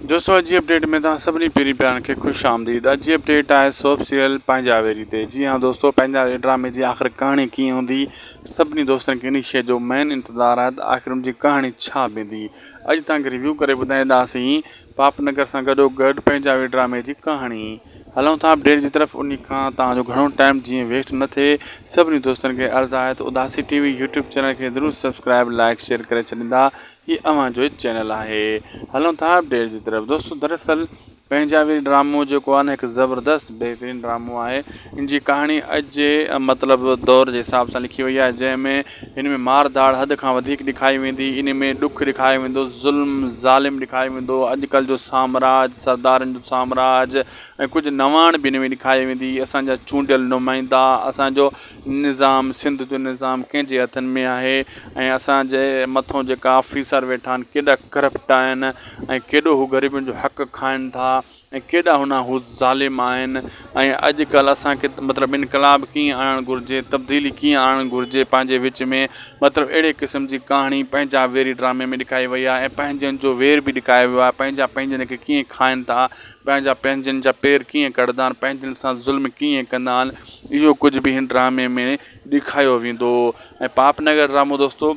दोस्तों अॼु जी अपडेट में तव्हां सभिनी पहिरीं प्यारनि खे ख़ुशि आमदीद। अॼु जी अपडेट आहे सोप सीरियल पंहिंजावेरी ते। जी हाँ दोस्तों, पंहिंजावेरी ड्रामे जी आख़िर कहाणी कीअं हूंदी, सभिनी दोस्तनि खे इन शइ जो मेन इंतज़ारु आहे त आख़िर उनजी कहाणी छा वेंदी। अॼु तव्हांखे रिव्यू करे ॿुधाईंदासीं पापनगर सां गॾोगॾु पंहिंजावेरी ड्रामे जी कहाणी। हलूं था अपडेट जी तरफ़। उन खां तव्हांजो घणो टाइम जीअं वेस्ट न थिए, सभिनी दोस्तनि खे अर्ज़ु आहे त उदासी टीवी यूट्यूब चैनल खे ज़रूरु सब्सक्राइब लाइक शेयर करे छॾींदा। ही अव्हां जो चैनल आहे। हलूं था अपडेट जी तरफ़। दोस्तों दरअसल पंहिंजावेरी ड्रामो जेको आहे न, हिकु ज़बरदस्त बहितरीनु ड्रामो आहे। इन जी कहाणी अॼु जे मतिलबु दौर जे हिसाब सां लिखी वई आहे, जंहिंमें हिन में मार धाड़ हद खां वधीक ॾेखारी वेंदी। इन में ॾुखु ॾेखारियो वेंदो, ज़ुल्म ज़ालिम ॾेखारियो वेंदो, अॼुकल्ह जो साम्राज, सरदारनि जो साम्राज ऐं कुझु नवाण बि हिन में ॾेखारी वेंदी। असांजा चूंडियल नुमाइंदा, असांजो निज़ाम, सिंध जो निज़ाम कंहिंजे हथनि में आहे ऐं असांजे मथां जेका ऑफिसर वेठा आहिनि केॾा करप्ट आहिनि ऐं केॾो हू ग़रीबनि जो हक़ खाइनि था ऐं केॾा हुन हू ज़ालिम आहिनि। ऐं अॼुकल्ह असांखे मतिलबु इनकलाब कीअं आणणु घुरिजे, तब्दीली कीअं आणणु घुरिजे पंहिंजे विच में, मतिलबु अहिड़े क़िस्म जी कहाणी पंहिंजावेरी ड्रामे में ॾेखारी वई आहे। ऐं पंहिंजनि जो वेर बि ॾेखारियो वियो आहे, पंहिंजा पंहिंजनि खे कीअं खाइनि था, पंहिंजा पंहिंजनि जा पेर कीअं कढंदा आहिनि, पंहिंजनि सां ज़ुल्म कीअं कंदा आहिनि, इहो कुझु बि हिन ड्रामे में ॾेखारियो वेंदो। ऐं पापनगर ड्रामो दोस्तों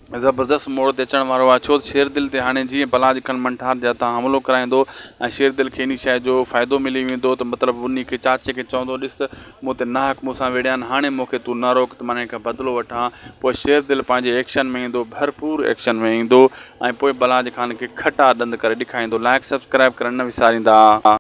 ज़बरदस्त मोड़ ते अचण वारो आहे, छो त शेरदिल ते हाणे जीअं बलाज खान मंठार जा तव्हां हमिलो कराईंदो ऐं शेरदिल खे इन शइ जो फ़ाइदो मिली वेंदो, त मतिलबु उन खे चाचे खे चवंदो, ॾिस मूं ते नाहक मूंसां विढ़िया आहिनि, हाणे मूंखे तूं न रोक त मां हिन खां बदिलो वठां। पोइ शेरदिल पंहिंजे एक्शन में ईंदो, भरपूर एक्शन में ईंदो ऐं पोइ बलाज खान खे खटा ॾंद करे ॾेखारींदो। लाइक सब्सक्राइब करणु न विसारींदा।